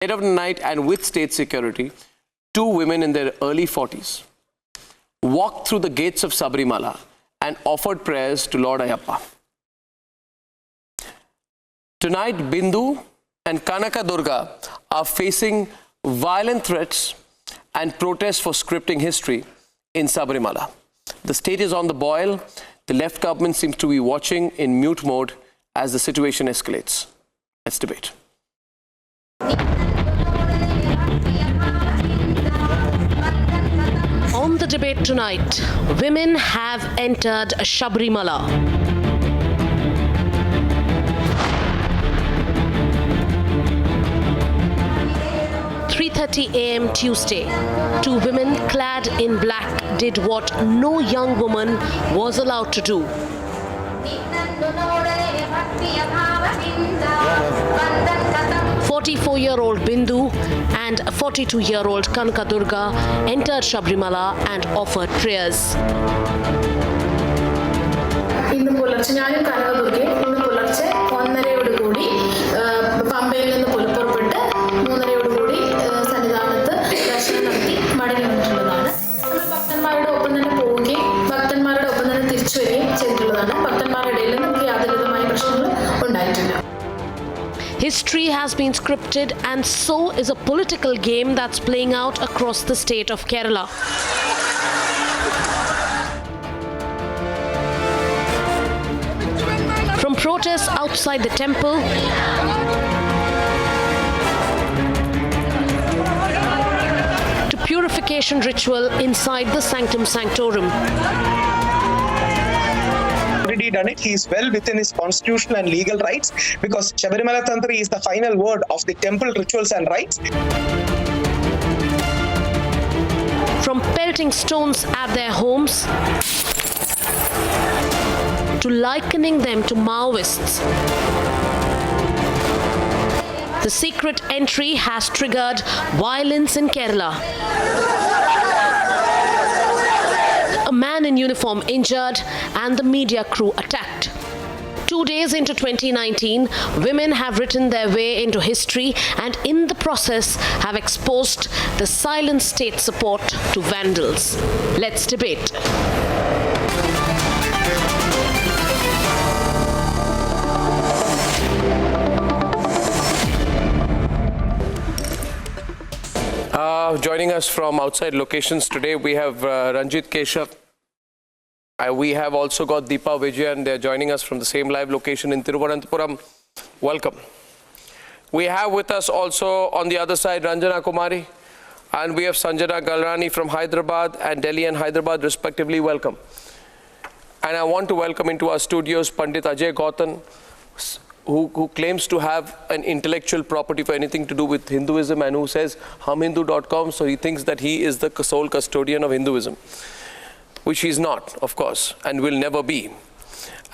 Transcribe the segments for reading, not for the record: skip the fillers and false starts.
Late of the night and with state security, two women in their early 40s walked through the gates of Sabarimala and offered prayers to Lord Ayyappa. Tonight, Bindu and Kanaka Durga are facing violent threats and protests for scripting history in Sabarimala. The state is on the boil. The left government seems to be watching in mute mode as the situation escalates. Let's debate. On the debate tonight, women have entered Sabarimala. .30 a.m. Tuesday, two women clad in black did what no young woman was allowed to do. 44-year-old Bindu and 42-year-old Kanaka Durga entered Sabarimala and offered prayers. History has been scripted, and so is a political game that's playing out across the state of Kerala. From protests outside the temple to purification ritual inside the sanctum sanctorum. Already done it. He is well within his constitutional and legal rights, because Sabarimala Tantri is the final word of the temple rituals and rites. From pelting stones at their homes to likening them to Maoists, the secret entry has triggered violence in Kerala. A man in uniform injured and the media crew attacked. 2 days into 2019, women have written their way into history and in the process have exposed the silent state support to vandals. Let's debate. Joining us from outside locations today, we have Ranjit Keshav. We have also got Deepa Vijay, and they're joining us from the same live location in Thiruvananthapuram. Welcome. We have with us also on the other side Ranjana Kumari, and we have Sanjana Galrani from Hyderabad and Delhi and Hyderabad respectively. Welcome. And I want to welcome into our studios Pandit Ajay Gautam, who claims to have an intellectual property for anything to do with Hinduism and who says humhindu.com, so he thinks that he is the sole custodian of Hinduism, which he's not, of course, and will never be.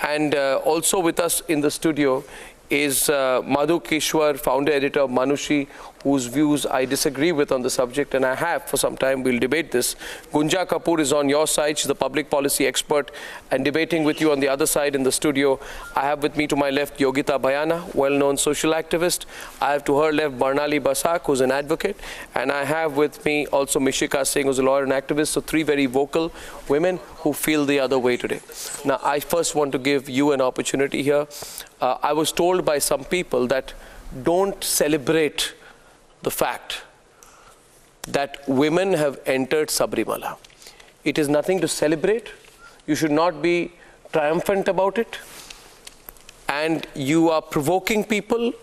And also with us in the studio is Madhu Kishwar, founder editor of Manushi, whose views I disagree with on the subject, and I have for some time. We'll debate this. Gunja Kapoor is on your side. She's the public policy expert, and debating with you on the other side in the studio, I have with me to my left Yogita Bhayana, well-known social activist. I have to her left Barnali Basak, who's an advocate, and I have with me also Mishika Singh, who's a lawyer and activist. So three very vocal women who feel the other way today. Now, I first want to give you an opportunity here. I was told by some people that don't celebrate the fact that women have entered Sabarimala. It is nothing to celebrate. You should not be triumphant about it. And you are provoking people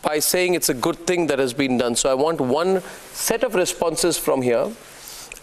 by saying it's a good thing that has been done. So I want one set of responses from here,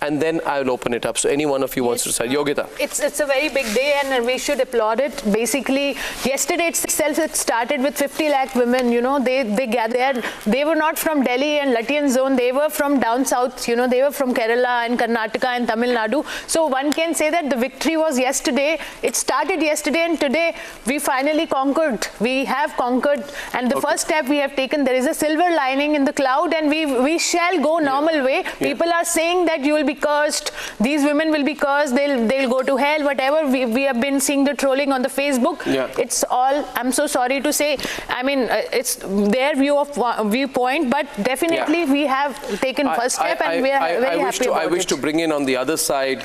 and then I'll open it up. So any one of you wants to start. Yogita. It's a very big day and we should applaud it. Basically, yesterday itself it started with 50 lakh women, you know, they gathered. They were not from Delhi and Latian zone. They were from down south, you know, they were from Kerala and Karnataka and Tamil Nadu. So one can say that the victory was yesterday. It started yesterday and today we finally conquered. We have conquered, and the first step we have taken. There is a silver lining in the cloud and we shall go normal way. People are saying that you will be be cursed, these women will be cursed, they'll go to hell, whatever. We have been seeing the trolling on the Facebook. Yeah. It's all, I'm so sorry to say, I mean, it's their viewpoint, but definitely we have taken first step, and we are very happy about it. I wish to bring in on the other side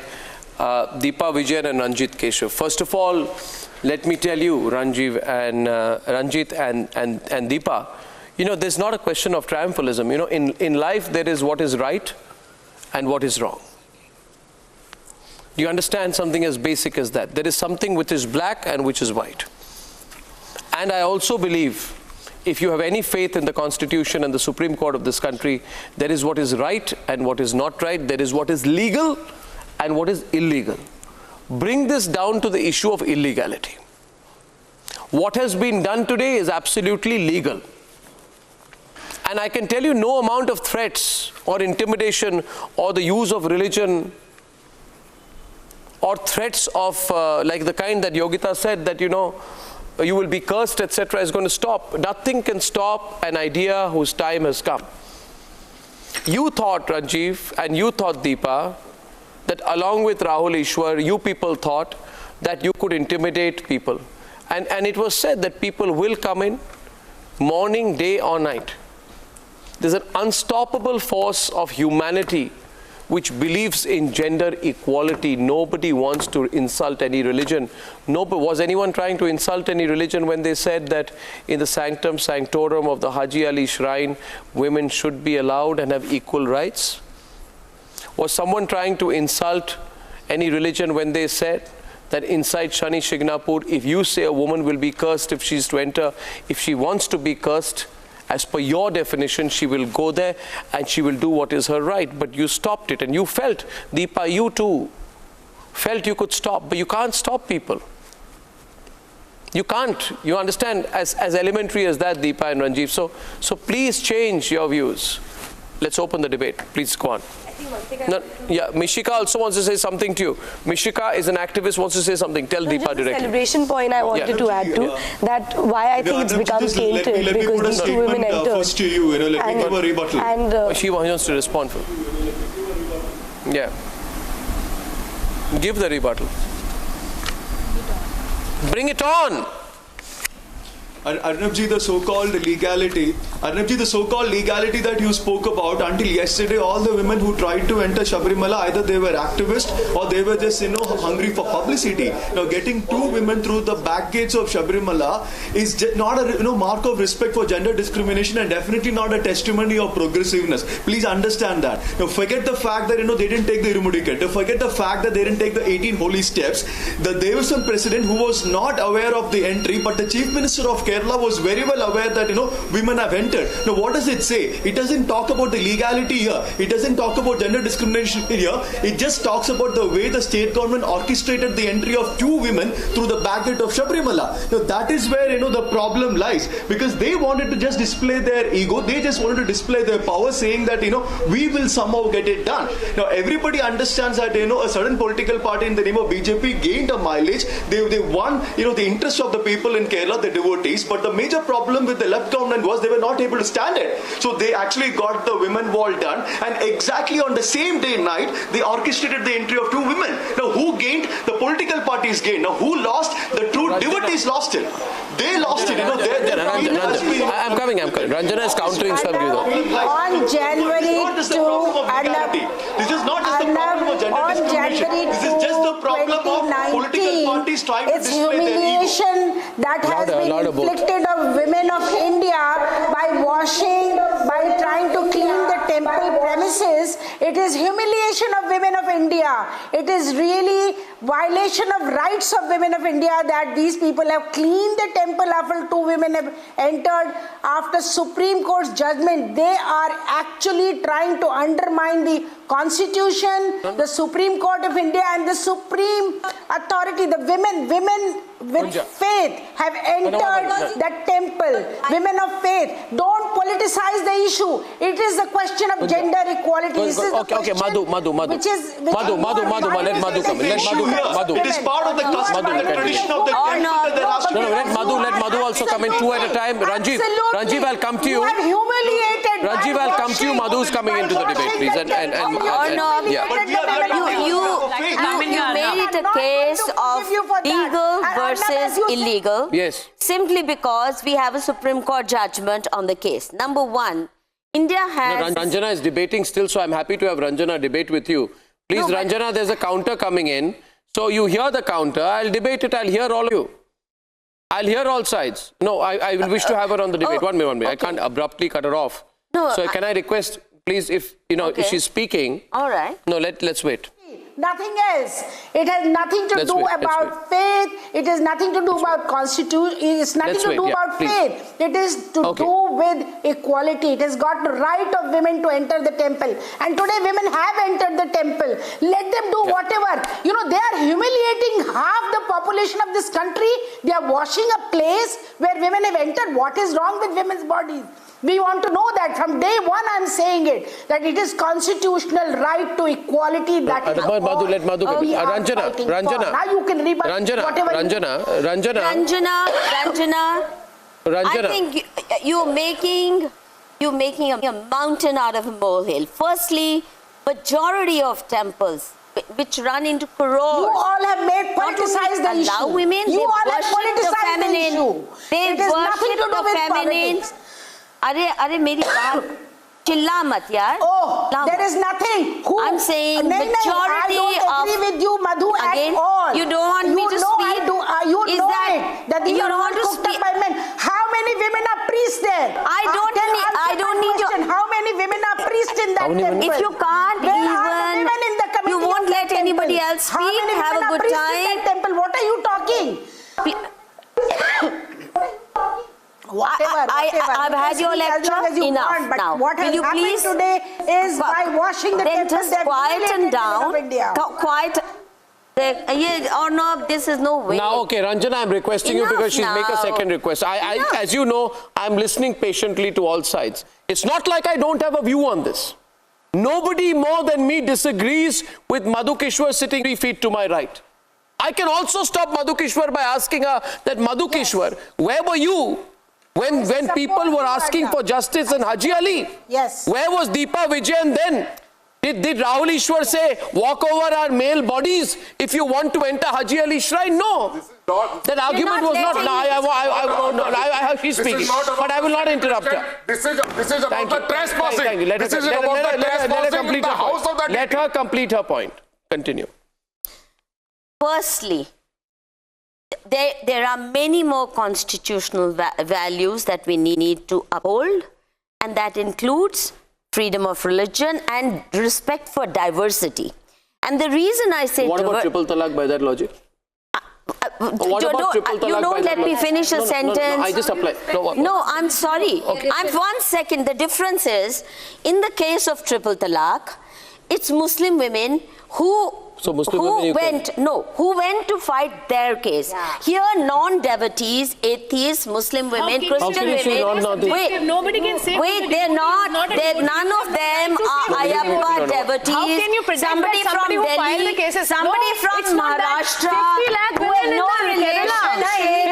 Deepa Vijayan and Ranjit Keshav. First of all, let me tell you, Ranjit and Deepa, you know, there's not a question of triumphalism. You know, in life there is what is right and what is wrong. Do you understand something as basic as that? There is something which is black and which is white. And I also believe, if you have any faith in the Constitution and the Supreme Court of this country, there is what is right and what is not right. There is what is legal and what is illegal. Bring this down to the issue of illegality. What has been done today is absolutely legal. And I can tell you, no amount of threats or intimidation or the use of religion or threats of like the kind that Yogita said, that, you know, you will be cursed, etc., is going to stop. Nothing can stop an idea whose time has come. You thought, Ranjiv, and you thought, Deepa, that along with Rahul Ishwar, you people thought that you could intimidate people. And it was said that people will come in morning, day or night. There's an unstoppable force of humanity which believes in gender equality. Nobody wants to insult any religion. Was anyone trying to insult any religion when they said that in the sanctum sanctorum of the Haji Ali shrine, women should be allowed and have equal rights? Was someone trying to insult any religion when they said that inside Shani Shignapur, if you say a woman will be cursed if she's to enter, if she wants to be cursed, as per your definition, she will go there and she will do what is her right. But you stopped it, and you felt, Deepa, you too felt you could stop, but you can't stop people. You can't. You understand, as elementary as that, Deepa and Ranjiv. So please change your views. Let's open the debate. Please go on. No, yeah, Mishika also wants to say something to you. Mishika is an activist, wants to say something. Tell Deepa just directly. The celebration point I wanted to add to, that why I think it's become tainted, because these two women entered. First to you, let me give a rebuttal. And She wants to respond. Yeah. Give the rebuttal. Bring it on. Arnabji, the so-called legality that you spoke about until yesterday, all the women who tried to enter Sabarimala, either they were activists or they were just, hungry for publicity. Now, getting two women through the back gates of Sabarimala is not a mark of respect for gender discrimination, and definitely not a testimony of progressiveness. Please understand that. Now, forget the fact that they didn't take the Irumudikette. Forget the fact that they didn't take the 18 holy steps. There was some president who was not aware of the entry, but the Chief Minister of Kerala was very well aware that women have entered. Now, what does it say? It doesn't talk about the legality here. It doesn't talk about gender discrimination here. It just talks about the way the state government orchestrated the entry of two women through the back gate of Sabarimala. Now, that is where the problem lies, because they wanted to just display their ego. They just wanted to display their power, saying that we will somehow get it done. Now, everybody understands that a certain political party in the name of BJP gained a mileage. They won the interest of the people in Kerala, the devotees. But the major problem with the left government was they were not able to stand it. So they actually got the women wall done, and exactly on the same day night, they orchestrated the entry of two women. Now, who gained? The political parties gained. Now, who lost? The true devotees lost it. They lost it. I'm coming. Ranjana is countering some views. On January 2, this is not just the problem of gender discrimination. This is just the problem of political parties trying to display their ego. It's humiliation that has been inflicted of women of India by trying to clean the temple premises. It is humiliation of women of India. It is really violation of rights of women of India that these people have cleaned the temple after two women have entered after Supreme Court's judgment. They are actually trying to undermine the Constitution, the Supreme Court of India, and the Supreme Authority. The women with faith have entered the temple. Women of faith. Don't politicize the issue. It is a question of gender equality. Okay, Madhu. Let Madhu come in. Madhu. It is part of the custom and the tradition of the temple that they're asked to Let Madhu also come in, two at a time. Ranjiv, I'll come to you. You have humiliated. Rajiv, I'll come to you. Madhu's coming into the debate, please. But we are a case of legal versus illegal. Yes. Simply because we have a Supreme Court judgment on the case. Number one, India has... No, Ranjana is debating still, so I'm happy to have Ranjana debate with you. Please, no, Ranjana, there's a counter coming in. So you hear the counter, I'll debate it, I'll hear all of you. I'll hear all sides. No, I will wish to have her on the debate. One minute. Okay. I can't abruptly cut her off. No, so can I request, please, if if she's speaking. All right. No, let's wait. Nothing else. It has nothing to do about faith. It has nothing to do about constitution. It's nothing to do about faith. It is to do with equality. It has got the right of women to enter the temple. And today women have entered the temple. Let them do whatever. They are humiliating half the population of this country. They are washing a place where women have entered. What is wrong with women's bodies? We want to know that. From day one, I'm saying it, that it is constitutional right to equality. That is Madhu, let Madhu go. Ranjana. Now you can rebut whatever. Ranjana. I think you're making a mountain out of a molehill. Firstly, majority of temples which run into crores. You all have made politicized the issue. Allow women. You all have politicized the issue. They worship the feminine. अरे मेरी बात चिल्ला मत यार. Oh, there is nothing. I'm saying majority I don't agree with you, Madhu, again, at all. You don't want me to speak. You know that these are not cooked up by men. How many women are priests there? I don't need your... How many women are priests in that temple? If you can't even, you won't let anybody else speak. Have a good time. Temple. What are you talking? Whatever. I've had your lecture enough now. What has happened today is by washing the temple, just quieten down. Quiet. Arnab, this is no way. Now, okay, Ranjana, I'm requesting you because she's make a second request. As you know, I'm listening patiently to all sides. It's not like I don't have a view on this. Nobody more than me disagrees with Madhu Kishwar sitting 3 feet to my right. I can also stop Madhu Kishwar by asking her that, Madhu Kishwar, where were you when people were asking for justice in Haji Ali? Yes. Where was Deepa Vijayan then? Did Rahul Ishwar say, walk over our male bodies if you want to enter Haji Ali shrine? No. That argument was not. She's speaking, but I will not interrupt her. This is about trespassing. Let her complete her point. Let her complete her point. Continue. Firstly, there are many more constitutional values that we need to uphold, and that includes freedom of religion and respect for diversity. And the reason I say... What about triple talaq by that logic? You don't let me finish a sentence. No, I just apply. No, I'm sorry. Okay. 1 second. The difference is, in the case of triple talaq, it's Muslim women who went to fight their case. Yeah. Here, non-devotees, atheists, Muslim women, Christian women. Nobody can say. Wait, they're not. None of them are Ayappa devotees. How can you pretend somebody that somebody from who filed Delhi, the cases? somebody from Maharashtra, 50 lakh women in no the relation.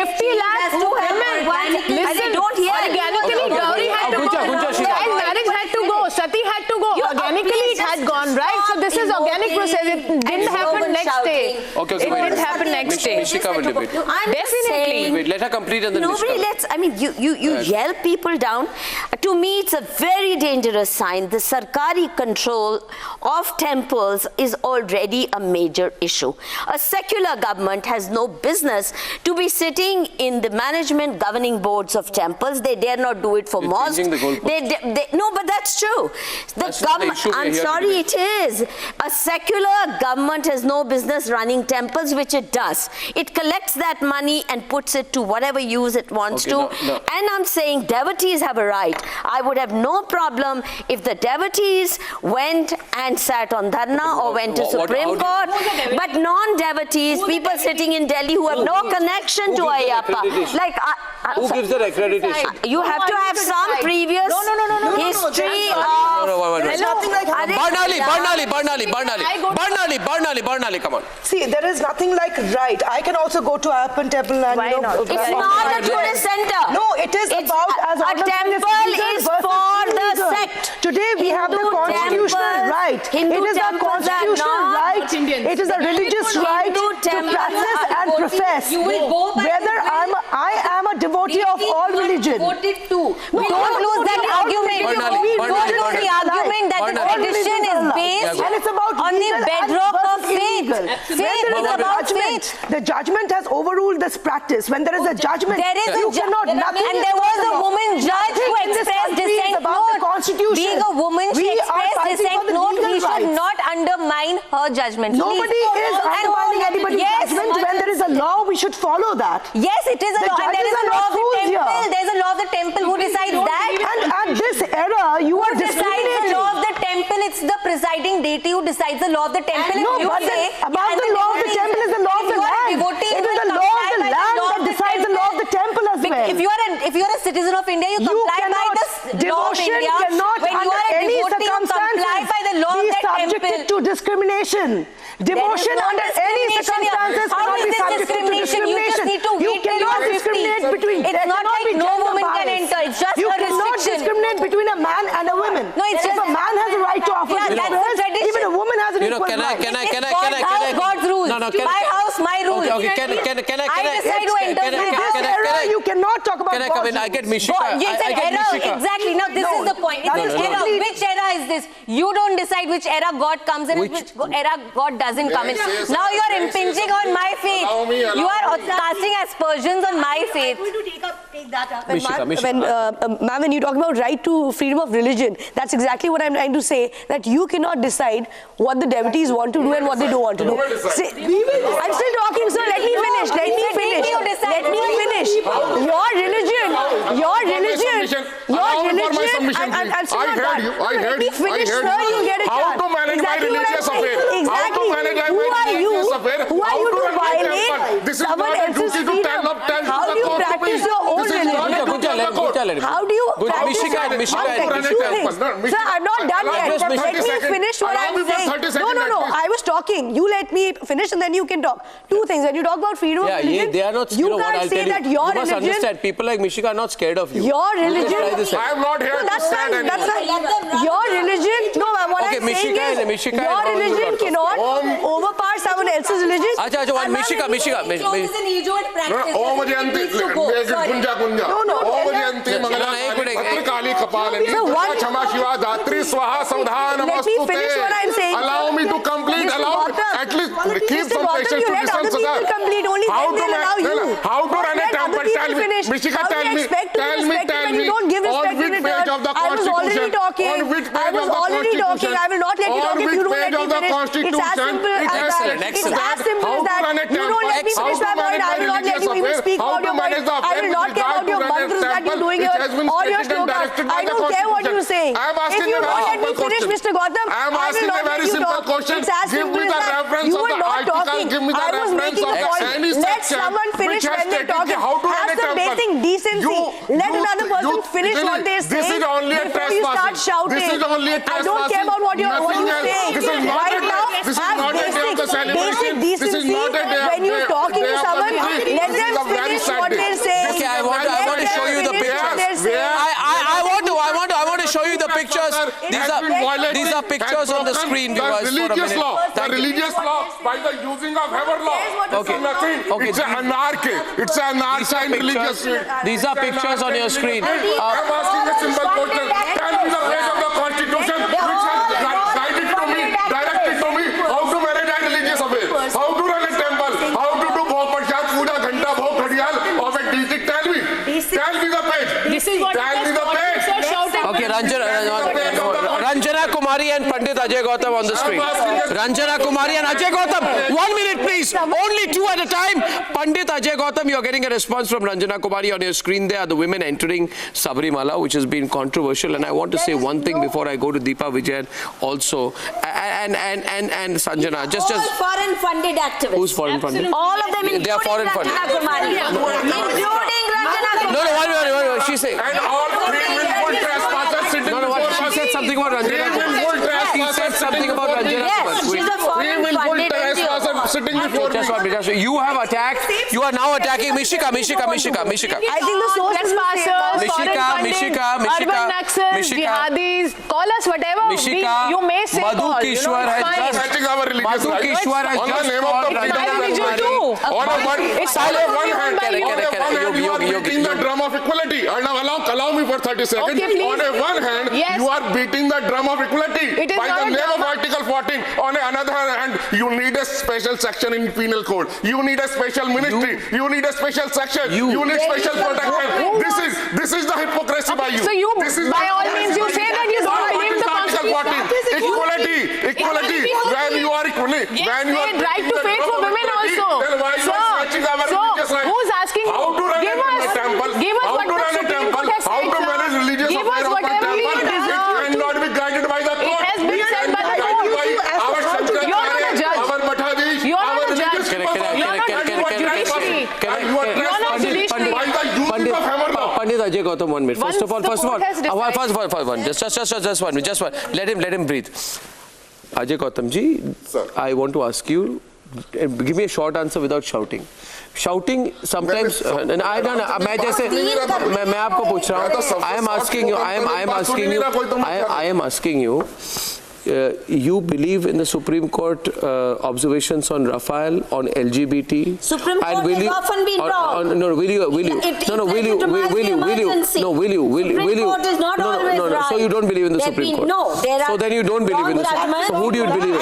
50 lakh women. Listen, don't hear. Organically, dowry had to go. Child marriage had to go. Sati had to go. Organically, it had gone, right? So this is organic process. It didn't happen next day. Okay, it didn't happen next day. Mishika will debate. Definitely. Wait, let her complete and then nobody lets. I mean, you yell people down. To me, it's a very dangerous sign. The Sarkari control of temples is already a major issue. A secular government has no business to be sitting in the management governing boards of temples. They dare not do it for mosques. No, but that's true. I'm sorry, it is. A secular government has no business running temples, which it does. It collects that money and puts it to whatever use it wants to. No. And I'm saying devotees have a right. I would have no problem if the devotees went and sat on dharna or went to Supreme Court. But non-devotees, people sitting in Delhi who have no connection to Ayappa. Like, who gives the accreditation? You have to have some previous history of... Barnali, come on. See, there is nothing like right. I can also go to Ayappan temple and Why not? It's not a tourist center. No, it is about as a temple is for the sect. Today we have the constitutional right. It is a constitutional right. It is a religious right practice and profess. You will go back Whether I am a devotee of all religion. Voted too. Don't lose that argument. Don't lose the argument that the tradition is based and it's about on the bedrock of faith. Faith is about faith. The judgment has overruled this practice. When there is a judgment, There is you cannot. Nothing and there was a woman judge who expressed dissent note. Being a woman, she expressed dissent note. We should not undermine her judgment. Nobody is undermining anybody's judgment. When there is a law, we should follow that. Yes, it is a law. And there is a law of the temple. There is a law of the temple. Who decides that? And at this era, you are discriminating. The law of the temple, it's the presiding deity who decides the law of the temple. No, but about the law of the temple is the law of the land. It is the law of the land that decides the law of the temple as well. If you are a citizen of India, you comply by the law of India. Cannot when you are a any devotee, you comply by the law of that subjected temple. to discrimination. Devotion under any circumstances cannot be subjected to discrimination. You just need to wait till you cannot are 50. discriminate between. It's not like no woman can enter. It's just you a cannot restriction. Discriminate between a man and a woman. No, it's if just a man has a right to offer his prayers, even a woman has an equal right. Can I? God's rules. No, My house, my rules. Okay, can I? I decide who enters my house. You cannot talk about. Can I come in? I get Mishika. It's an error. Exactly. Now this is the point. It's an error. Which era is this? You don't decide which era God comes in and which era God doesn't come in. Now you are impinging on my faith. You are casting aspersions on my faith. Take that up. Ma'am, when you talk about right to freedom of religion, that's exactly what I'm trying to say, that you cannot decide what the devotees want to do and what they don't want to do. I'm still talking, sir. Let me finish. Your religion. I heard you. Let me finish, sir. You get it. How to manage my religious affair? Exactly. Who are you to violate This is someone not a else's duty to freedom? tell up. How do you practice your own religion? How do you practice Sir, I'm not done yet. Let me finish what I'm saying. No. I was talking. You let me finish and then you can talk. Two things. When you talk about freedom of religion, they are not. you can't say that your religion. You must understand. People like Mishika are not scared of you. Your religion. I am not here to stand anyone. Your religion. No, what I'm saying is your religion cannot overpower someone else's religion. Mishika. Om Jayanti. No. Om Jayanti Mangalam Kapalani. Chama Shiva Dhatri Swaha Savdhan Namastute. Let me finish what I'm saying. Allow me to complete. Allow at least keep some patience to listen to that. How to run a temple? Tell me, Mishika. Tell me. On which page of the Constitution? On which page of the Constitution? I will not let you talk if you don't let me finish. It's as simple as that. It's as simple as that. You don't let me finish my point. I will not let you even speak about your point. I will not care about your mantras that you're doing here or your shlokas. I don't care what you're saying. If you don't let me finish, Mr. Gautam, I will not let you talk. It's as simple as that. You were not talking. I was making a point. Let someone finish when they're talking. Have some basic decency. Let another person finish what they're saying before you start shouting. I don't care about what you're saying. Right now, have basic decency. When you're talking to someone, let them finish what they're saying. Okay, I want to show you the pictures. I want to show you the pictures. These are pictures on the screen, viewers. The religious law by the using of ever law. Okay. It's an anarchy. It's an anarchy religious. These are pictures on your screen. I'm asking a simple question. Tell me the page of the Constitution which has guided to me, directed to me how to manage a religious affair, how to run a temple, how to do Bhog Prasad, Puja, Ghanta, Bhog Khadiyal of a district. Tell me the page. Tell me the page. Okay, Ranjana Kumari and Pandit Ajay Gautam on the screen. Ranjana Kumari and Ajay Gautam. 1 minute, please. Only two at a time. Pandit Ajay Gautam, you are getting a response from Ranjana Kumari on your screen. There are the women entering Sabarimala, which has been controversial. And I want to say one thing before I go to Deepa Vijayan also. And Sanjana. Just foreign funded activists. Who's foreign funded? All of them, they are foreign funded. Including Ranjana Kumari. No, she's saying. And all willful trespassers sitting she said something about Ranjana Kumari. She said something about Ranjana Kumari. She's a foreign funded NGO. sitting before me. You have attacked. You are now attacking Mishika. I think the source is trespassers, foreign funding, urban Naxals, jihadis, call us whatever you may say. Madhu Kishwar has just you are beating the drum of equality. Arnab, allow me for 30 seconds. Okay, on a one hand, you are beating the drum of equality by the name of Article 14. On another hand, you need a special section in penal code. You need a special ministry. You need a special section. You need special protection. This is the hypocrisy by you. So you, by all means, you say that you don't believe the Constitution. Equality. When you are equally, when you are right to faith for women also. Then why you are stretching our religious rights? Who's asking how to run a temple? How to run a temple? How to manage religious affairs of a temple? It cannot be guided by the court. It has been said by the court. Our Shankaracharya, our Mathadis, our religious people. Pandit Ajay Gautam, 1 minute. First of all, just one. Let him breathe. Ajay Gautam ji, I want to ask you, give me a short answer without shouting. Shouting sometimes, मैं आपको पूछ रहा हूँ. I am asking you. You believe in the Supreme Court observations on Rafale, on LGBT? Supreme Court has often been wrong. Will you? So you don't believe in the Supreme Court? No, there are. So then you don't believe in the Supreme Court. So who do you believe in?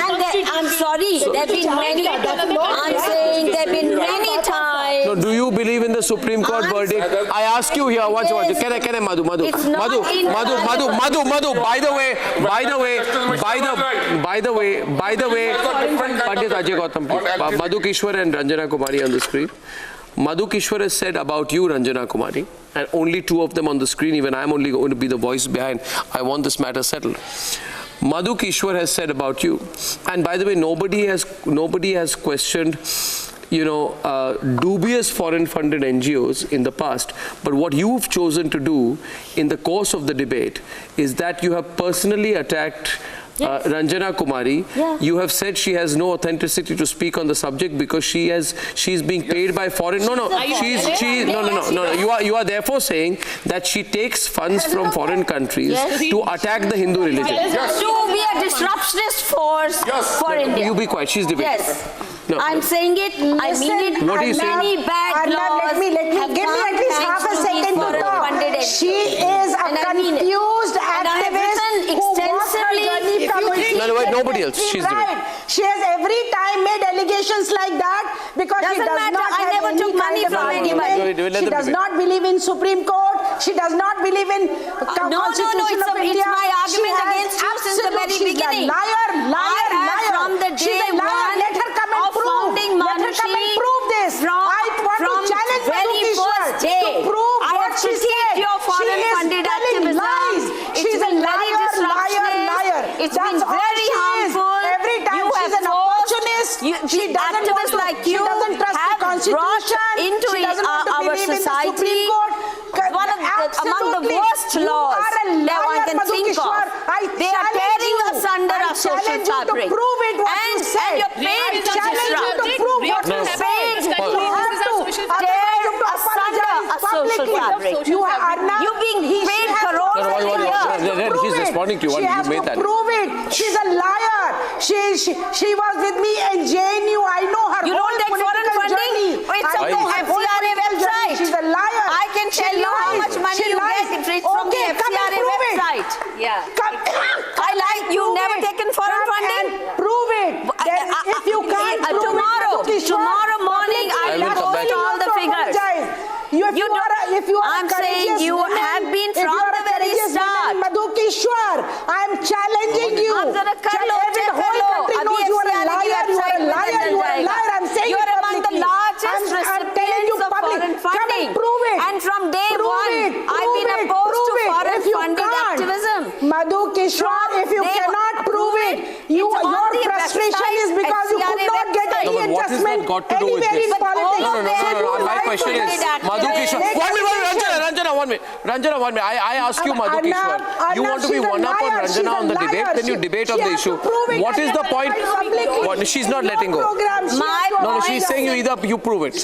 I'm sorry, there have been many. I'm saying there have been many times. No, do you believe in the Supreme Court verdict? I ask you here. Watch. Can I, Madhu? By the way, Pandit Ajay Gautam, Madhu Kishwar and Ranjana Kumari on the screen. Madhu Kishwar has said about you, Ranjana Kumari, and only 2 of them on the screen, even I'm only going to be the voice behind. I want this matter settled. Madhu Kishwar has said about you, and by the way, nobody has questioned, dubious foreign-funded NGOs in the past. But what you've chosen to do in the course of the debate is that you have personally attacked Ranjana Kumari. You have said she has no authenticity to speak on the subject because she's being paid by foreign. No. You are therefore saying that she takes funds from foreign countries to attack the Hindu religion. To be a disruptionist force for India. You be quiet. She's debating. Yes. No. I'm saying it. I mean it. What do you say? Many bad laws. Let me give me at least half a second to talk. She is a confused activist who walks her journey from nobody else. She's right. She has every time made allegations like that because she does not have never took money from anybody. She does not believe in Supreme Court. She does not believe in Constitution of India. It's my argument against you since the very beginning. Liar. From the day one. Let her come and prove. Let her come and prove this. I want to challenge Madhu Kishwar to prove what she said. Your foreign-funded activism. She's a liar. It's been very harmful. Every time she's an opportunist. She doesn't trust the Constitution. Into our society. One of among the worst laws that one can think of. They are tearing asunder our social fabric. And you're paid to disrupt. You're paid to tear asunder our social fabric. You're being paid crores a year. She's responding to you. She has to prove it. She's a liar. She was with me in JNU. I know her. You don't take foreign funding? It's on the FCRA website. She's a liar. I can tell you how much money you get from the FCRA website. You've never taken foreign funding? Prove it. If you can't prove tomorrow morning I will post all the figures. I'm saying you have been from the very start. Madhu Kishwar, I'm challenging you. Every whole country knows you are a liar. I'm saying you are among the largest recipients of foreign funding. And from day one, I've been opposed to foreign funded activism. Madhu Kishwar, if you cannot prove it, your frustration is because you could not get any adjustment anywhere in politics. No. My question is, Madhu Kishwar. One minute, Ranjana. 1 minute. Ranjana, 1 minute. I ask you, Madhu Kishwar. You want to be one up on Ranjana on the debate, then you debate on the issue. What is the point? What, she's not letting go. No, she's saying you prove it. She's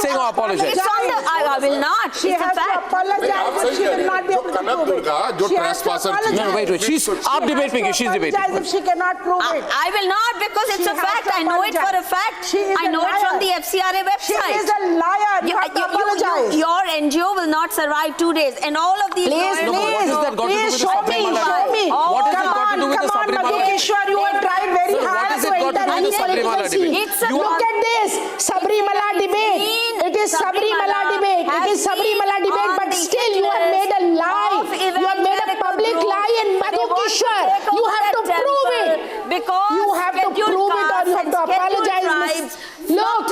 saying apologize. It's on the, I will not. She it's has a fact. to apologize, but she will not be able to prove it. She has to apologize. No, wait. She's debating. She's debating. If she cannot prove it. I will not, because it's a fact. I know it for a fact. I know it from the FCRA website. She is a liar. You have to apologize. Your NGO will not survive 2 days, and all of these Please, lawyers. What has that got to do with the Sabarimala? Show me. What has it got to do with the Sabarimala? Madhu Kishwar, you have tried very Sir, hard what has it got to do with the Sabarimala debate? Look at this, Sabarimala debate. It is Sabarimala debate. It is Sabarimala debate, but still you have made a lie. You have made a public lie, and Madhu Kishwar, you have to prove it. Because you have to prove it, or you have to apologize. Look,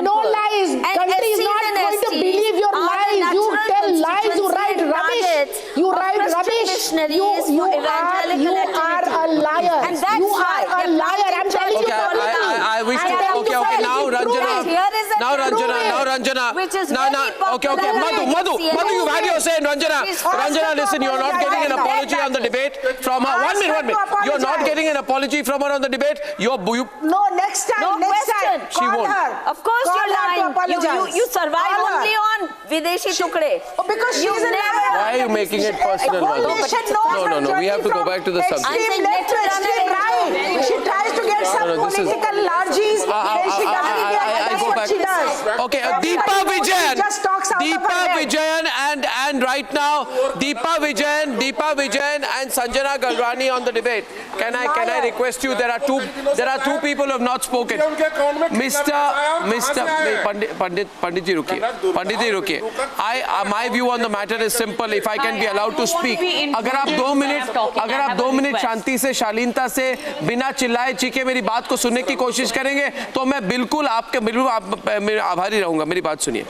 no lies. Country is not going to believe your lies. You tell lies. You write rubbish. You write rubbish. You are a liar. And that's you are a liar. I'm telling you. I wish to. Okay. Now Ranjana. Okay. Madhu, you've had your say. Ranjana, listen. You're not getting an apology on the debate from her. 1 minute. You're not getting an apology from her on the debate. No, next time. No next question. time. She won't. Of course you're lying. You survive only on Videshi Tukde. Because she's a liar. Why are you making it personal, Madhu? No. We have to go back to the subject. Extreme left to extreme right. She tries to get some political largies. Then she doesn't get. That's what she does. Okay, Deepa Vijayan. Just talks out of her head. Vijayan and right now Deepa Vijayan and Sanjana Galrani on the debate. Can I request you? There are two people who have not spoken. Panditji rukiye. My view on the matter is simple. If I can be allowed to speak, अगर आप 2 minute शांति से, शालीनता से, बिना चिल्लाए चीखे मेरी बात को सुनने की कोशिश करेंगे, तो मैं बिल्कुल आभारी रहूंगा. मेरी बात सुनिए.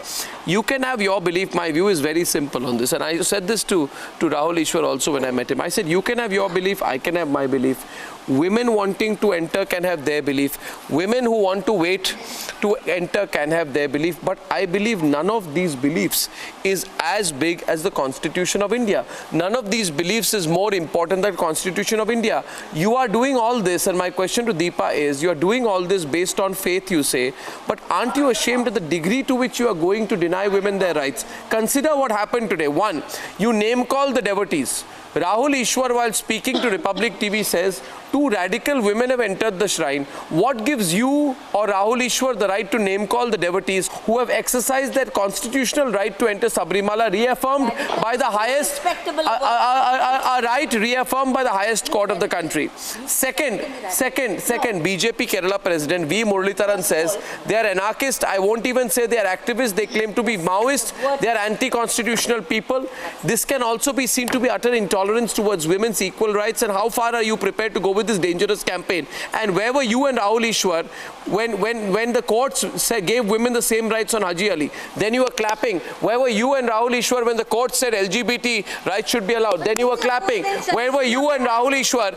You can have your belief. My view is very simple on this, and I said this to Rahul Ishwar also when I met him. I said, you can have your belief, I can have my belief. Women wanting to enter can have their belief. Women who want to wait to enter can have their belief. But I believe none of these beliefs is as big as the Constitution of India. None of these beliefs is more important than the Constitution of India. You are doing all this, and my question to Deepa is, you are doing all this based on faith, you say, but aren't you ashamed of the degree to which you are going to deny women their rights? Consider what happened today. One, you name call the devotees. Rahul Ishwar, while speaking to Republic TV, says 2 radical women have entered the shrine. What gives you or Rahul Ishwar the right to name call the devotees who have exercised their constitutional right to enter Sabarimala, reaffirmed by the highest, a right reaffirmed by the highest court of the country? Second, BJP Kerala President V. Muralidharan says they are anarchist. I won't even say they are activists. They claim to be Maoist. They are anti-constitutional people. This can also be seen to be utter intolerance towards women's equal rights. And how far are you prepared to go with this dangerous campaign? And where were you and Rahul Ishwar when the courts gave women the same rights on Haji Ali? Then you were clapping. Where were you and Rahul Ishwar when the court said LGBT rights should be allowed? Then you were clapping. Where were you and Rahul Ishwar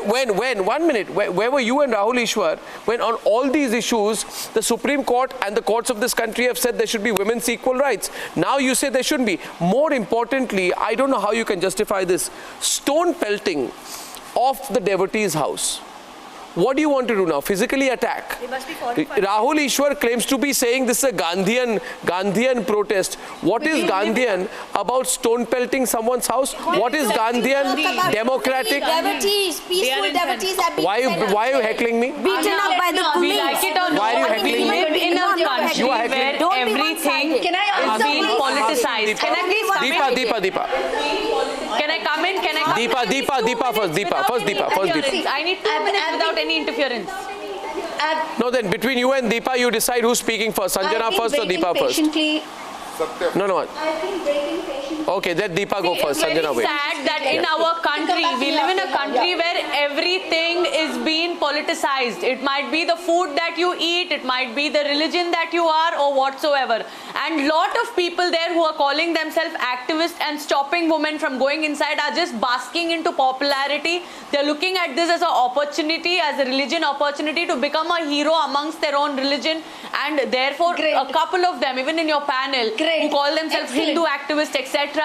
when 1 minute, where were you and Rahul Ishwar when on all these issues the Supreme Court and the courts of this country have said there should be women's equal rights? Now you say there shouldn't be. More importantly, I don't know how you can justify this stone pelting of the devotee's house. What do you want to do now? Physically attack? Rahul Ishwar claims to be saying this is a Gandhian protest. What is Gandhian about stone pelting someone's house? What is Gandhian democratic? Devotees, peaceful devotees have been Why are you heckling me? beaten up by the police. Why are you heckling me? In a country You are where heckling. everything is being politicized. Can I please come in? Deepa. Can I come in? Can I come in? Deepa first. I need 2 minutes without any interference. No, then between you and Deepa, you decide who's speaking first. Sanjana first or Deepa first? No. Okay, let Deepa go first. Sanjana, wait. It's very sad that in our country, we live in a country where everything is being politicized. politicized. It might be the food that you eat, it might be the religion that you are or whatsoever. And lot of people there who are calling themselves activists and stopping women from going inside are just basking into popularity. They're looking at this as an opportunity, as a religion opportunity to become a hero amongst their own religion. And therefore, a couple of them, even in your panel, who call themselves Hindu activists, etc.,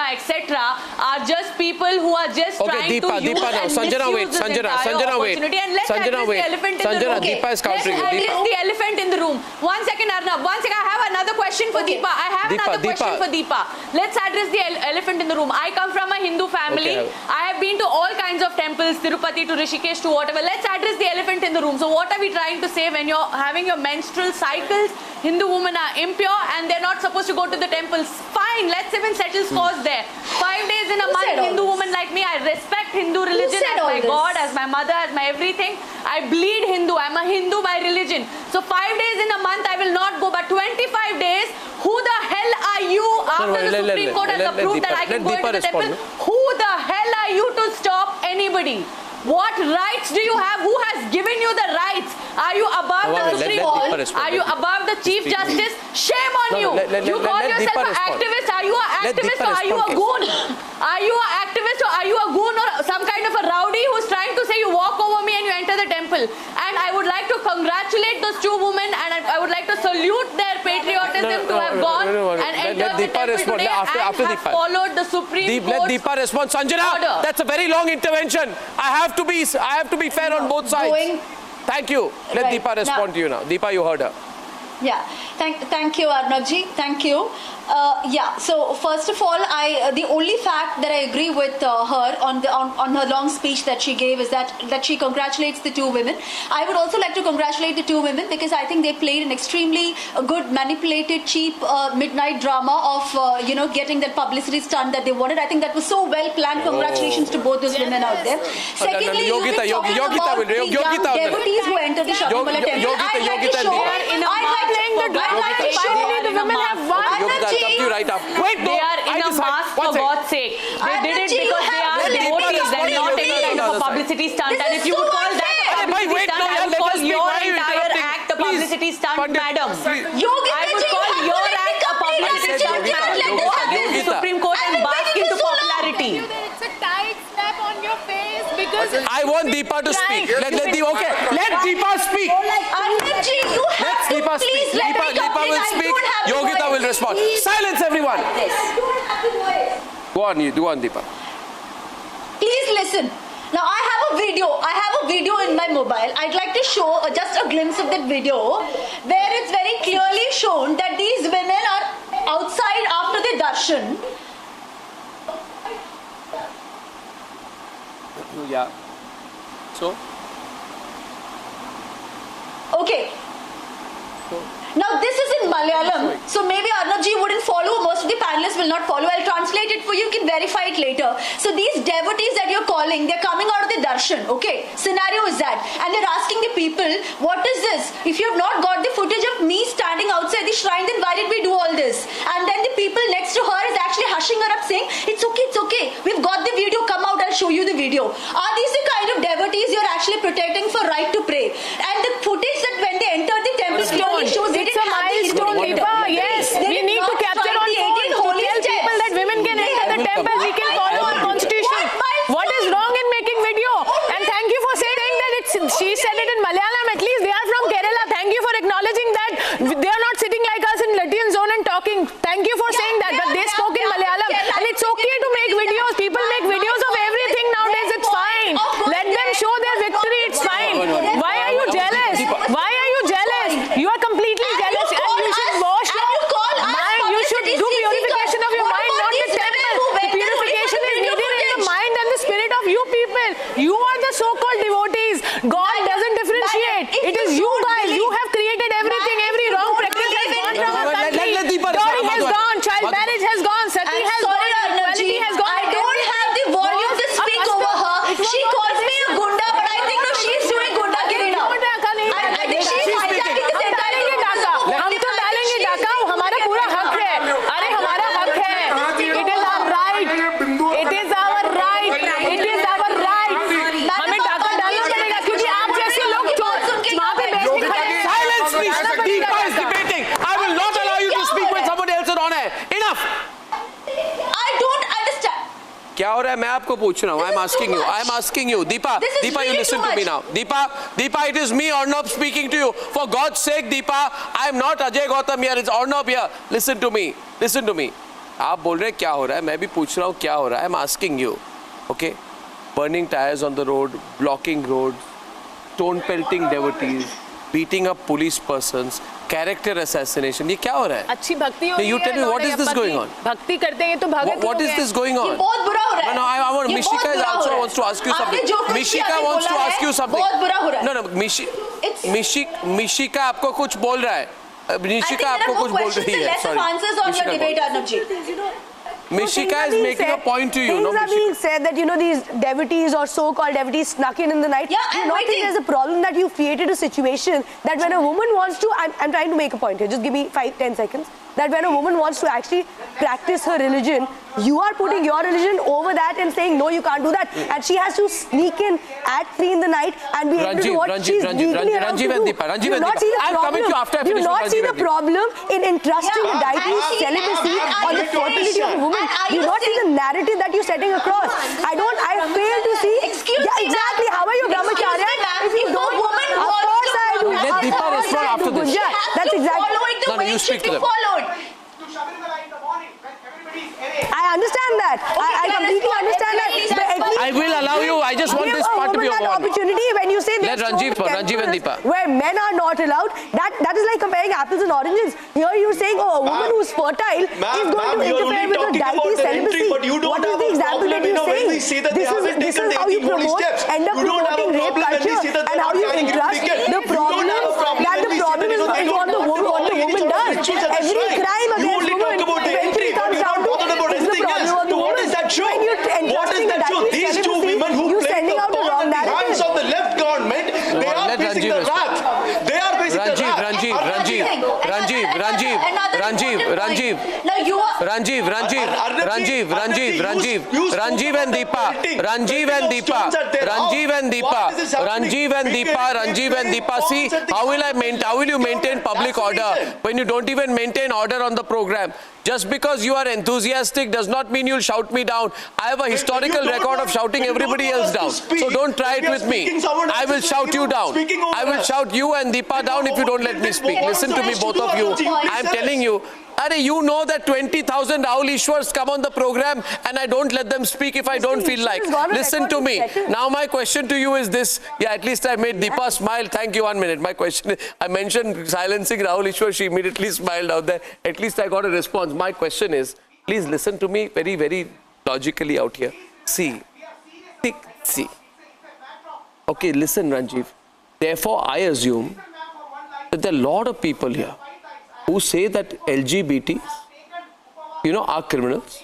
are just people who are just trying to use and misuse this entire opportunity. And let's address the elephant in the room. Let's address the elephant in the room. One second, Arnab. One second. I have another question for Deepa. I have another question for Deepa. Let's address the elephant in the room. I come from a Hindu family. I have been to all kinds of temples, Tirupati to Rishikesh to whatever. Let's address the elephant in the room. So what are we trying to say when you're having your menstrual cycles? Hindu women are impure and they're not supposed to go to the temples. Fine, let's even settle scores there. 5 days in a month, Hindu woman like me, I respect Hindu religion as my God, as my mother, as my everything. I bleed Hindu. I'm a Hindu by religion. So 5 days in a month, I will not go. But 25 days, who the hell are you after the Supreme Court has approved that I can go into the temple? Who the hell are you to stop anybody? What rights do you have? Who has given you the rights? Are you above the Supreme Court? Are you above the Chief Justice? Shame on you. You call yourself an activist. Are you an activist or are you a goon? Are you an activist or are you a goon or some kind of a rowdy who's trying to say you walk over me and you enter the temple? And I would like to congratulate those two women and I would like to salute their patriotism to have gone and entered the temple today and have followed the Supreme Court. Let Deepa respond. Sanjana, that's a very long intervention. I have to be fair on both sides. Thank you. Let Deepa respond to you now. Deepa, you heard her. Yeah, thank you, Arnabji. Thank you. Yeah. So first of all, the only fact that I agree with her on her long speech that she gave is that she congratulates the two women. I would also like to congratulate the two women because I think they played an extremely good, manipulated, cheap midnight drama of getting that publicity stunt that they wanted. I think that was so well planned. Congratulations to both those women out there. Secondly, Yogita devotees who entered the Sabarimala temple. Finally, the women have won. They are in a mask for God's sake. They did it because they are devotees and not any kind of a publicity stunt. And if you would call that a publicity stunt, I would call your entire act a publicity stunt, madam. I would call your act a publicity stunt. Go against the Supreme Court and bask into popularity. It's a tight slap on your face because I want Deepa to speak. Let Deepa speak. Let Deepa speak. Deepa will speak. Yogita will respond. Silence, everyone. Go on, Deepa. Please listen. Now I have a video in my mobile. I'd like to show just a glimpse of that video where it's very clearly shown that these women are outside after the darshan. Yeah. So? Okay. Now this is in Malayalam, so maybe Arnabji wouldn't follow, most of the panelists will not follow. I'll translate it for you, you can verify it later. So these devotees that you're calling, they're coming out of the darshan, okay? Scenario is that. And they're asking the people, what is this? If you have not got the footage of me standing outside the shrine, then why did we do all this? And then the people next to her is actually hushing her up saying, it's okay, we've got the video, come out, I'll show you the video. Are these the kind of devotees you're actually protecting for right to pray? And the footage that when they entered the temple clearly shows it's a milestone, Deepa. Yes, we need to capture on phone to tell people that women can enter the temple. We can follow our constitution. What is wrong in making video? And thank you for saying that she said it in Malayalam. At least they are from Kerala. Thank you for acknowledging that they are not sitting like us in Latvian zone and talking. Thank you for saying that. But they spoke in Malayalam. And it's okay to make videos. People make videos of everything nowadays. It's fine. Let them show their victory. It's fine. Why are you jealous? Why are you jealous? You are completely jealous. And you should wash your mind. You should do purification of your mind, not the temple. The purification is needed in the mind and the spirit of you people. You are the so-called devotees. God doesn't differentiate. It is you guys. You have created everything. Every wrong practice has gone from our country. Dowry has gone. Child marriage has gone. Sati has gone. Equality has gone. I don't have the volume to speak over her. She calls me a gunda, but I think no, she's doing gundagiri now. I think she's hijacking this entire हम तो डालेंगे डाका हमारा पूरा हक है अरे हमारा हक है इट इज आवर राइट हमें डाका डालना पड़ेगा क्योंकि आप जैसे लोग रहा है मैं आपको पूछ रहा हूँ. I'm asking you. Deepa, you listen to me now. Deepa, it is me, Arnab, speaking to you. For God's sake, Deepa, I am not Ajay Gautam here. It's Arnab here. Listen to me. आप बोल रहे हैं क्या हो रहा है, मैं भी पूछ रहा हूँ क्या हो रहा है. I'm asking you. Okay? Burning tires on the road, blocking roads, stone pelting devotees, beating up police persons, character assassination. ये क्या हो रहा है? अच्छी भक्ति हो रही है. You tell me what is this going on? भक्ति करते हैं तो भगत. What is this going on? ये बहुत बुरा हो रहा है. No, I want Mishika is also wants to ask you something. Mishika wants to ask you something. बहुत बुरा हो रहा है. No, Mishika आपको कुछ बोल रहा है. Mishika आपको कुछ बोल रही है. Sorry. Answers on your debate, Arnabji. Mishika is making a point to you. Things are being said that, these devotees or so-called devotees snuck in the night. Yeah, Do you not think there's a problem that you've created a situation that when a woman wants to, I'm trying to make a point here, just give me 5-10 seconds, that when a woman wants to actually practice her religion, you are putting your religion over that and saying, no, you can't do that. And she has to sneak in at 3 in the night and be able to do what she's legally allowed to do. Do you not see the problem? Do you not see the problem in entrusting a deity's celibacy or the fertility of a woman? Do you not see the narrative that you're setting across? I fail to see. Excuse me, exactly. How are you brahmacharya if you don't? Of course I do. Let Deepa respond after this. That's exactly. No, you speak to them. I understand that. I completely understand that. But at least I will allow you. I just want this part to be an over. opportunity when you say Let Ranjiv and Deepa. where men are not allowed. That is like comparing apples and oranges. Here you're saying, a woman who's fertile is going to interfere with a deity's celibacy. What is the example that you're saying? This is how you promote, end up promoting rape culture and how you entrust the problem is what the woman does. Every crime against women eventually comes down to is the problem of the woman. What is that show? What is that show? These two women who played the pawn in the hands of the left government, they are facing the wrath. They are facing the Ranjiv and Deepa. See, how will you maintain public order when you don't even maintain order on the program? Just because you are enthusiastic does not mean you'll shout me down. I have a historical record of shouting everybody else down. So don't try it with me. I will shout you down. I will shout you and Deepa down if you don't let me speak. Listen to me, both of you. I'm telling you. You know that 20,000 Rahul Ishwars come on the program and I don't let them speak if I don't feel like. Listen to me. Now my question to you is this. Yeah, at least I made Deepa smile. Thank you. 1 minute. My question is, I mentioned silencing Rahul Ishwar. She immediately smiled out there. At least I got a response. My question is, please listen to me very, very logically out here. See. Okay, listen, Ranjiv. Therefore, I assume that there are a lot of people here who say that LGBT, are criminals,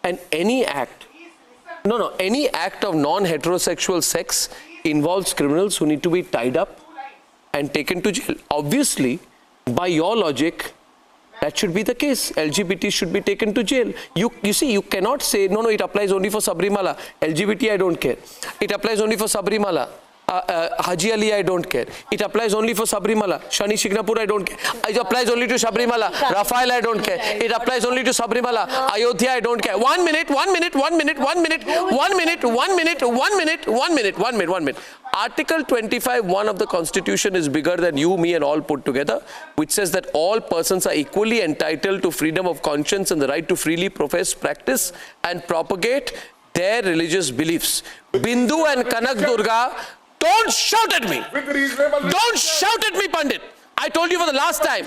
and any act of non-heterosexual sex involves criminals who need to be tied up and taken to jail. Obviously, by your logic, that should be the case. LGBT should be taken to jail. You see, you cannot say, no, it applies only for Sabarimala. LGBT, I don't care. It applies only for Sabarimala. Haji Ali, I don't care. It applies only for Sabarimala. Shani Shignapur, I don't care. It applies only to Sabarimala. Rafael, I don't care. It applies only to Sabarimala. Ayodhya, I don't care. 1 minute. Article 25(1) of the Constitution is bigger than you, me and all put together, which says that all persons are equally entitled to freedom of conscience and the right to freely profess, practice and propagate their religious beliefs. Bindu and Kanak Durga, don't shout at me. Don't shout at me, Pandit. I told you for the last time.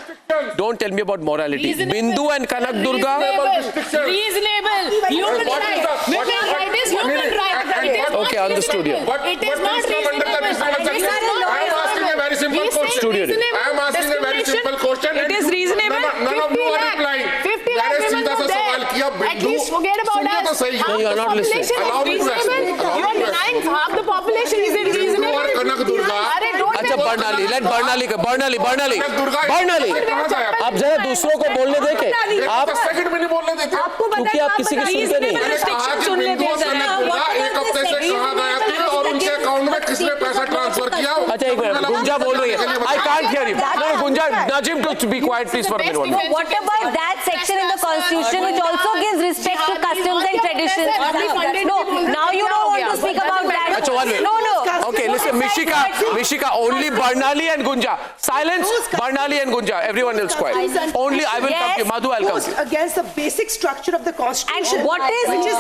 Don't tell me about morality. Bindu and Kanak Durga. Reasonable. Human right. Women right is human right. Okay, understood you. It is not reasonable. I am asking a very simple question. I am asking a very simple question. It is reasonable. None of you are replying. 50 lakh women were there. At least forget about us. No, you are not listening. Allow me to explain. You are denying half the population. Is it reasonable? Kanak Durga. अच्छा Barnali, let Barnali. आप जरा दूसरों को बोलने देंगे. आप 10 second में नहीं बोलने देते. क्योंकि आप किसी की सुनते नहीं. एक हफ्ते से कहा गया था और उनके अकाउंट में किसने पैसा ट्रांसफर किया? अच्छा एक मिनट, गुंजा बोल रही है. I can't hear you. No, Gunja, nudge him to be quiet, please, for a minute. What about that section in the Constitution which also gives respect to customs and traditions devotion. No, now you don't want to speak about that. Achha, one minute. No. Okay, listen, Mishika, only Barnali and Gunja. Silence, Barnali and Gunja. Everyone else quiet. Only I will come to you. Madhu, I'll come to you. Against the basic structure of the constitution. And what is is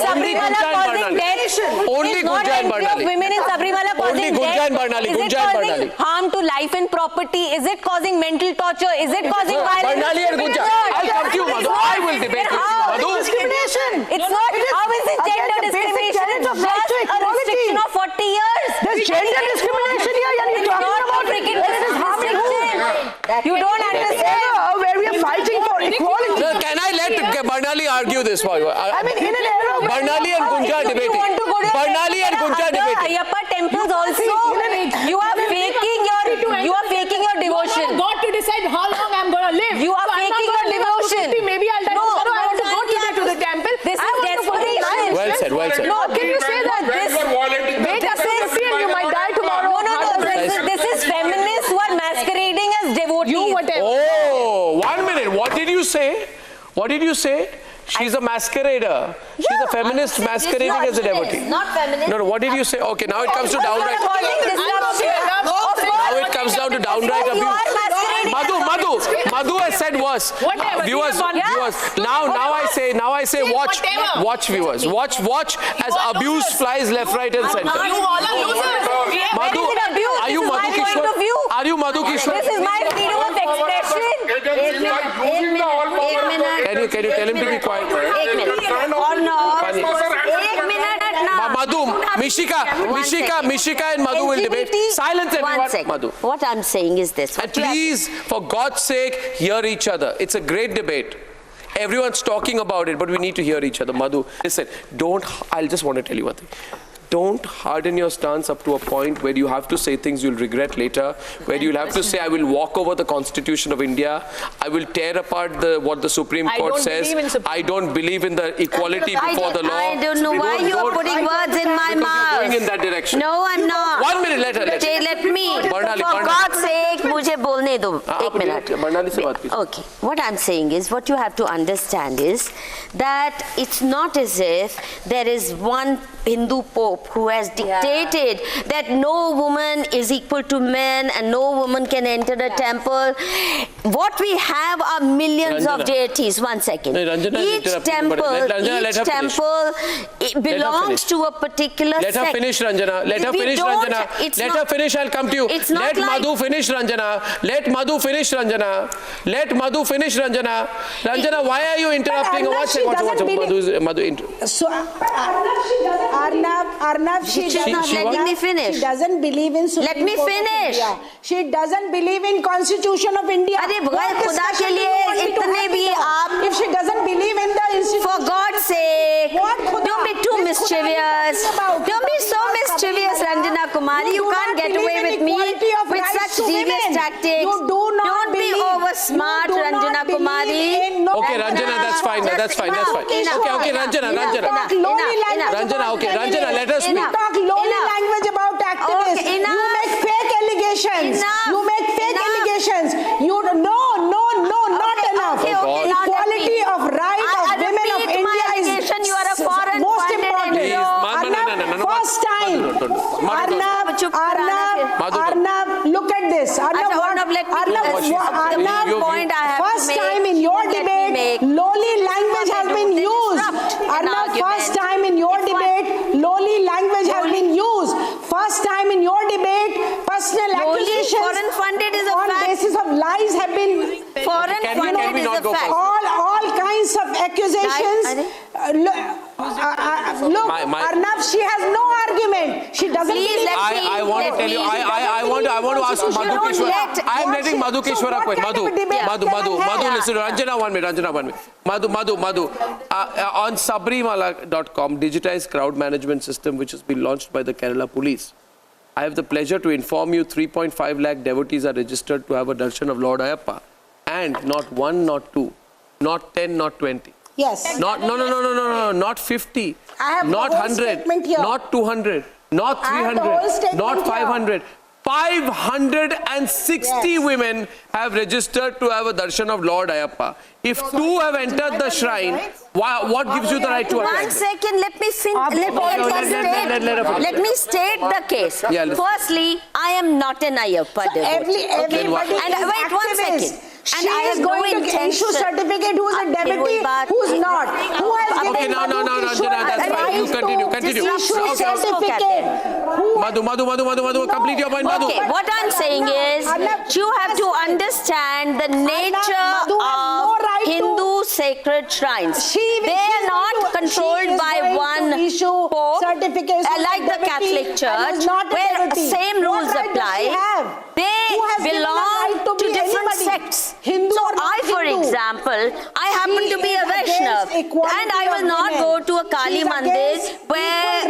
Sabarimala causing death? Only Gunja and Barnali. Women in Sabarimala causing death? Gunja and Barnali. Is it causing harm to life and property? Is it causing mental torture? Is it causing violence? Barnali and Gunja. I'll come to you, Madhu. I will debate with you, Madhu. Discrimination. It's not. How is it gender discrimination? It's just a restriction of 40 years. There's gender discrimination here. You're talking about freaking restriction. You don't understand. Where we are fighting for equality. Can I let Barnali argue this for you? I mean, in an era where Barnali and Gunja are debating. Barnali and Gunja are debating. Ayyappa temples also. You are faking your devotion. God to decide how long I'm going to live. You are faking your devotion. Maybe I'll die tomorrow. I want to go to the temple. This is desperation. Well said, well said. No, can you say that? Wait a second, you might die tomorrow. No. This is feminists who are masquerading as devotees. You whatever. Oh, 1 minute. What did you say? What did you say? She's a masquerader. She's a feminist masquerading as a devotee. Not feminist. No, what did you say? Okay, now it comes to downright. Now it comes down to downright abuse. Madhu has said worse. Viewers. Now I say, watch viewers. Watch as abuse flies left, right, and center. You all are losers. Madhu, are you Madhu Kishwar? Are you Madhu Kishwar? This is my freedom of expression. Can you tell him to be quiet? Madhu, Mishika and Madhu will debate. Silence everyone. Madhu. What I'm saying is this. And please, for God's sake, hear each other. It's a great debate. Everyone's talking about it, but we need to hear each other. Madhu, listen, I'll just want to tell you one thing. Don't harden your stance up to a point where you have to say things you'll regret later, where you'll have to say, I will walk over the Constitution of India, I will tear apart what the Supreme Court says, I don't believe in the equality before the law. I don't know why you are putting words in my mouth. You're going in that direction. No, I'm not. 1 minute, let her. Let me. For God's sake, mujhe bolne do. 1 minute. Okay. What I'm saying is, what you have to understand is that it's not as if there is one Hindu Pope who has dictated that no woman is equal to men and no woman can enter a temple. What we have are millions of deities. 1 second. Each temple belongs to a particular sect. Let her finish, Ranjana. Let her finish, Ranjana. Let her finish, I'll come to you. Let Madhu finish, Ranjana. Let Madhu finish, Ranjana. Let Madhu finish, Ranjana. Ranjana, why are you interrupting? Watch Madhu. So, Arnab, she doesn't believe in Supreme Let me Court finish. Of India. She doesn't believe in Constitution of India. If she doesn't believe in the institution, for God's sake, don't be too mischievous. Don't be so mischievous, Ranjana Kumari. You can't get away with me with such devious tactics. Don't be over smart, Ranjana Kumari. Okay, Ranjana, that's fine. Okay, Ranjana. Ranjana, let us speak. You talk lowly language about activists. Okay, you make fake allegations. You make fake allegations. Not enough. Equality of rights of women of India is most important. First time. Arnab, look at this. First time in your debate, lowly language has been used. Arnab, first time in your debate, lowly language has been used. First time in your debate, personal accusations foreign funded is a on fact. basis of lies have been foreign funded is a fact. All kinds of accusations. Look, Arnab, she has no argument. She doesn't believe. I want to tell you. I want to ask Madhu Kishwar. I am letting Madhu Kishwar a question. Madhu, listen. Ranjana, 1 minute. Madhu. On Sabarimala.com, digitized crowd management system which has been launched by the Kerala Police. I have the pleasure to inform you 3.5 lakh devotees are registered to have a darshan of Lord Ayyappa. And not 1, not 2, not 10, not 20. Yes. No, not 50, I have not the whole 100, statement here. not 200, not 300, not 500. 560 women have registered to have a darshan of Lord Ayappa. If 2 have entered the shrine, what gives you the right to attack? 1 second, let me state the case. Yeah, Firstly, I am not an Ayyappa devotee. Everybody And is wait 1 second. activist. And She I have is going no to intention. issue certificate who's a deputy, who's not. Who has Okay, given no, Madhu Kishore Ranjana, that's the fine. You right continue, to continue. issue Okay. certificate? Madhu, complete your point, Madhu. Okay, what I'm saying is, you have to understand the nature of Hindu sacred shrines. They are not controlled by one pope, like the Catholic Church, where same rules apply. They belong to different sects. So I, for example, I happen to be a Vaishnav, and I will not go to a Kali Mandir where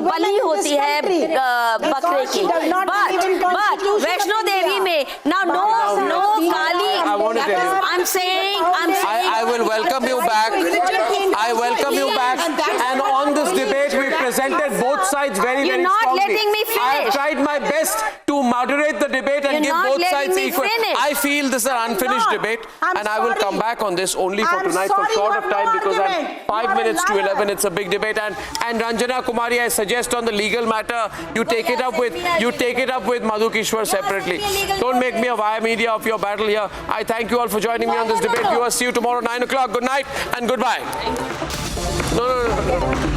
bali hoti hai bakre ki. But Vaishno Devi mein now no Kali. I want to tell you. I'm saying I will welcome you back. I welcome you back. And on this debate, we presented both sides very, You're very not strongly. letting me I have finish. tried my best to moderate the debate and You're give not both letting sides me equal. finish. I feel this is an unfinished debate, and I will come back on this only for tonight for short of time because I'm 5 minutes to 11. It's a big debate, and Ranjana Kumari, I suggest on the legal matter, you take it up with Madhu Kishore separately. Don't make me a via media of your battle here. I thank you all for joining me on this debate. Viewers, see you tomorrow 9 o'clock. Good night and goodbye. No.